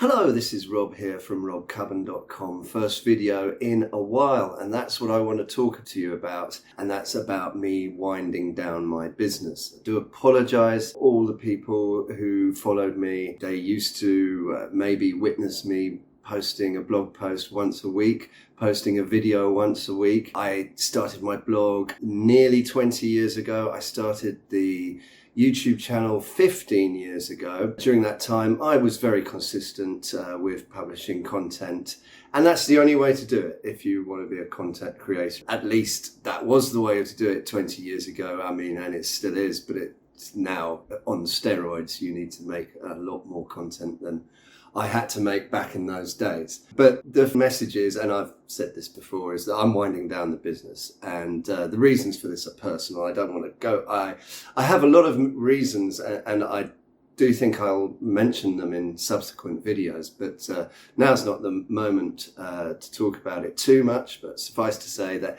Hello, this is Rob here from robcubban.com. First video in a while, and that's what I want to talk to you about, and that's about me winding down my business. I do apologize all the people who followed me. They used to maybe witness me posting a blog post once a week, posting a video once a week. I started my blog nearly 20 years ago. I started the YouTube channel 15 years ago. During that time, I was very consistent with publishing content, and that's the only way to do it if you want to be a content creator. At least that was the way to do it 20 years ago. I mean, and it still is, but it's now on steroids. You need to make a lot more content than I had to make back in those days. But the message is, and I've said this before, is that I'm winding down the business, and the reasons for this are personal. I don't want to go. I have a lot of reasons, and I do think I'll mention them in subsequent videos, but now's not the moment to talk about it too much. But suffice to say that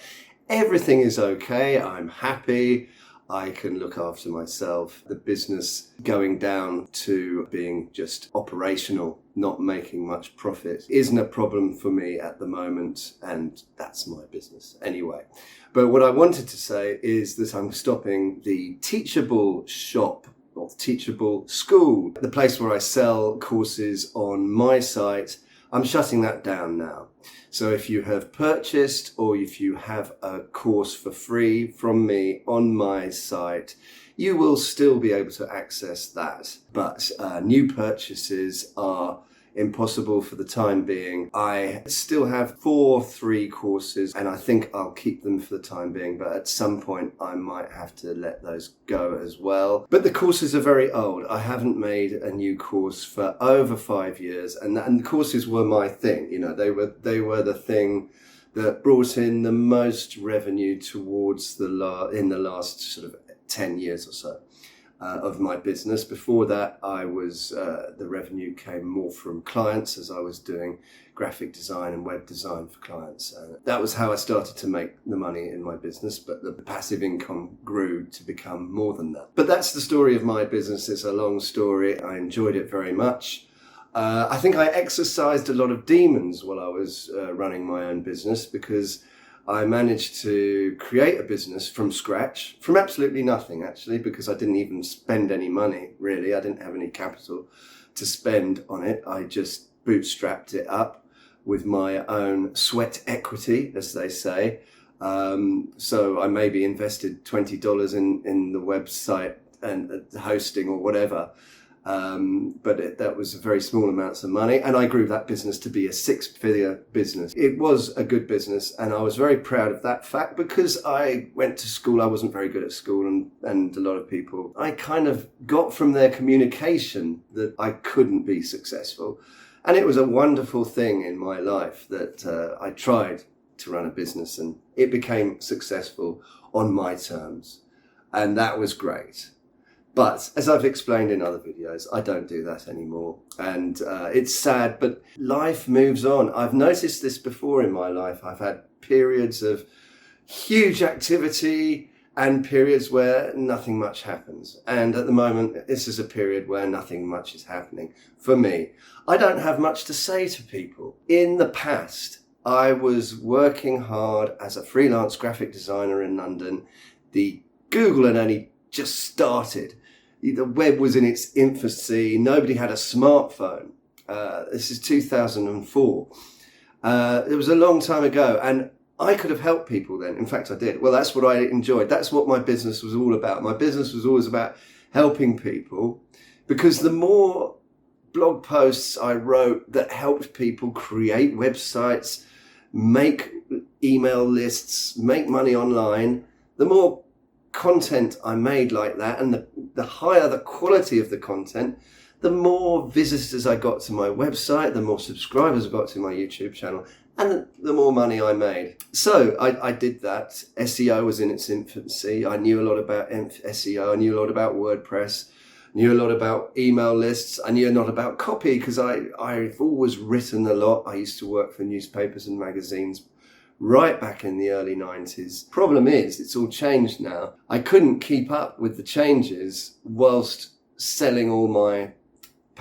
everything is okay. I'm happy. I can look after myself. The business going down to being just operational, not making much profit, isn't a problem for me at the moment, and that's my business anyway. But what I wanted to say is that I'm stopping the Teachable shop, or Teachable School, the place where I sell courses on my site. I'm shutting that down now. So if you have purchased, or if you have a course for free from me on my site, you will still be able to access that. But new purchases are impossible for the time being. I still have 4 free courses, and I think I'll keep them for the time being, but at some point I might have to let those go as well. But the courses are very old. I haven't made a new course for over 5 years, and the courses were my thing. You know, they were the thing that brought in the most revenue towards in the last sort of 10 years or so. Of my business. Before that, I was the revenue came more from clients, as I was doing graphic design and web design for clients. That was how I started to make the money in my business, but the passive income grew to become more than that. But that's the story of my business. It's a long story. I enjoyed it very much. I think I exercised a lot of demons while I was running my own business, because I managed to create a business from scratch, from absolutely nothing actually, because I didn't even spend any money really. I didn't have any capital to spend on it. I just bootstrapped it up with my own sweat equity, as they say. So I maybe invested $20 in the website and hosting or whatever. But that was very small amounts of money, and I grew that business to be a 6-figure business. It was a good business, and I was very proud of that fact, because I went to school. I wasn't very good at school, and a lot of people, I kind of got from their communication that I couldn't be successful. And it was a wonderful thing in my life that I tried to run a business, and it became successful on my terms, and that was great. But as I've explained in other videos, I don't do that anymore. And it's sad, but life moves on. I've noticed this before in my life. I've had periods of huge activity and periods where nothing much happens. And at the moment, this is a period where nothing much is happening for me. I don't have much to say to people. In the past, I was working hard as a freelance graphic designer in London. The Google had only just started. The web was in its infancy. Nobody had a smartphone. This is 2004. It was a long time ago, and I could have helped people then. In fact, I did. Well, that's what I enjoyed. That's what my business was all about. My business was always about helping people, because the more blog posts I wrote that helped people create websites, make email lists, make money online, the more content I made like that, and the higher the quality of the content, the more visitors I got to my website, the more subscribers I got to my YouTube channel, and the more money I made. So I did that. SEO was in its infancy. I knew a lot about SEO. I knew a lot about WordPress. Knew a lot about email lists. I knew a lot about copy, because I've always written a lot. I used to work for newspapers and magazines right back in the early 90s. Problem is, it's all changed now. I couldn't keep up with the changes whilst selling all my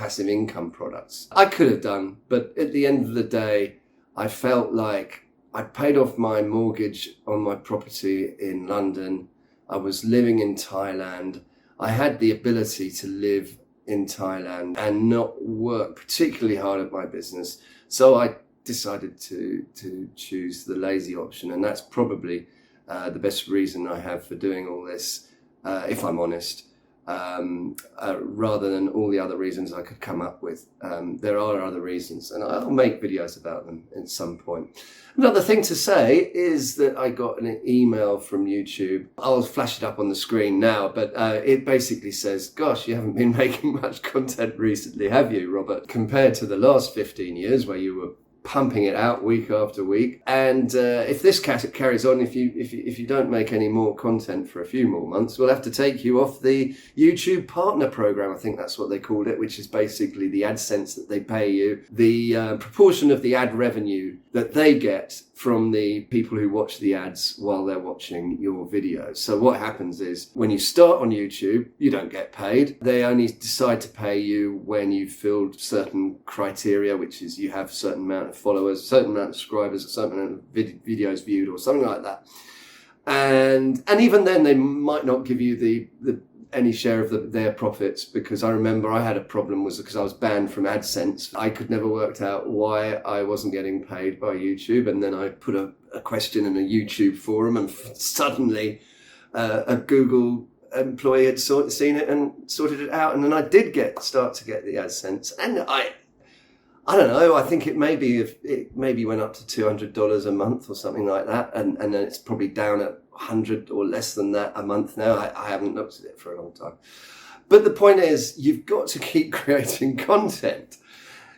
passive income products. I could have done, but at the end of the day, I felt like I paid off my mortgage on my property in London. I was living in Thailand. I had the ability to live in Thailand and not work particularly hard at my business. So I decided to choose the lazy option. And that's probably the best reason I have for doing all this, if I'm honest, rather than all the other reasons I could come up with. There are other reasons, and I'll make videos about them at some point. Another thing to say is that I got an email from YouTube. I'll flash it up on the screen now, but it basically says, gosh, you haven't been making much content recently, have you, Robert? Compared to the last 15 years where you were pumping it out week after week. And if this carries on, if you don't make any more content for a few more months, we'll have to take you off the YouTube partner program. I think that's what they called it, which is basically the AdSense that they pay you, the proportion of the ad revenue that they get from the people who watch the ads while they're watching your videos. So what happens is when you start on YouTube, you don't get paid. They only decide to pay you when you've filled certain criteria, which is you have a certain amount of followers, a certain amount of subscribers, a certain amount of videos viewed or something like that. And even then they might not give you any share of their profits, because I remember I had a problem was because I was banned from AdSense. I could never worked out why I wasn't getting paid by YouTube, and then I put a question in a YouTube forum, and suddenly a Google employee had seen it and sorted it out, and then I did start to get the AdSense, and I don't know, I think it maybe went up to $200 a month or something like that, and then it's probably down at 100 or less than that a month now. I haven't looked at it for a long time. But the point is, you've got to keep creating content.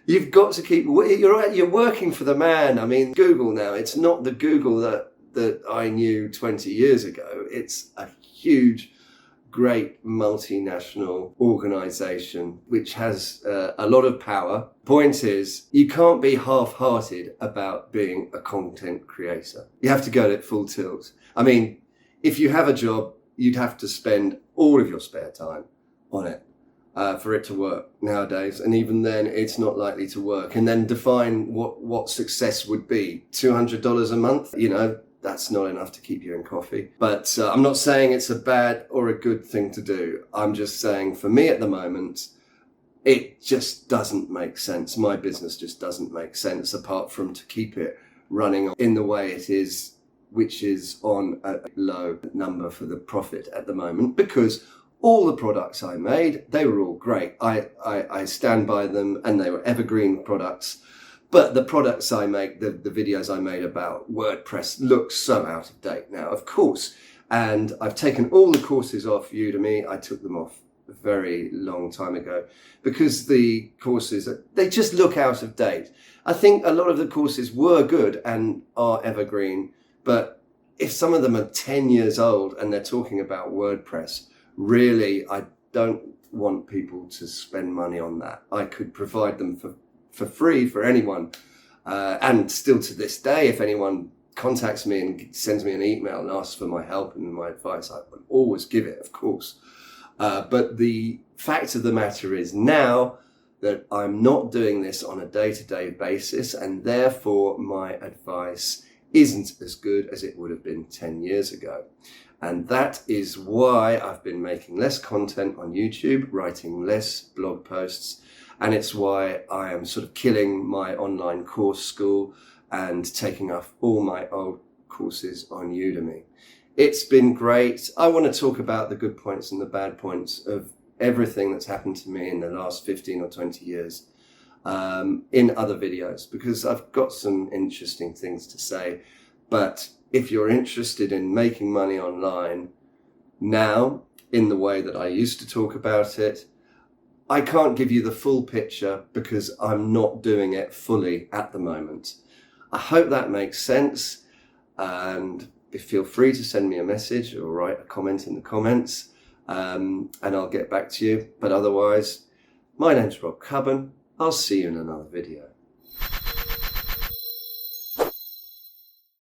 You've got to keep, you're working for the man. I mean, Google now, it's not the Google that I knew 20 years ago. It's a huge, great multinational organization which has a lot of power. Point is, you can't be half-hearted about being a content creator. You have to go at full tilt. I mean, if you have a job, you'd have to spend all of your spare time on it for it to work nowadays. And even then, it's not likely to work. And then define what success would be. $200 a month, that's not enough to keep you in coffee. But I'm not saying it's a bad or a good thing to do. I'm just saying, for me at the moment, it just doesn't make sense. My business just doesn't make sense, apart from to keep it running in the way it is, which is on a low number for the profit at the moment, because all the products I made, they were all great. I stand by them, and they were evergreen products. But the products I make, the videos I made about WordPress look so out of date now, of course. And I've taken all the courses off Udemy. I took them off a very long time ago because the courses, they just look out of date. I think a lot of the courses were good and are evergreen, but if some of them are 10 years old and they're talking about WordPress, really, I don't want people to spend money on that. I could provide them for free for anyone. And still to this day, if anyone contacts me and sends me an email and asks for my help and my advice, I would always give it, of course. But the fact of the matter is now that I'm not doing this on a day-to-day basis, and therefore my advice isn't as good as it would have been 10 years ago. And that is why I've been making less content on YouTube, writing less blog posts, and it's why I am sort of killing my online course school and taking off all my old courses on Udemy. It's been great. I want to talk about the good points and the bad points of everything that's happened to me in the last 15 or 20 years in other videos, because I've got some interesting things to say. But if you're interested in making money online now in the way that I used to talk about it, I can't give you the full picture because I'm not doing it fully at the moment. I hope that makes sense, and feel free to send me a message or write a comment in the comments, and I'll get back to you. But otherwise, my name's Rob Cubban. I'll see you in another video.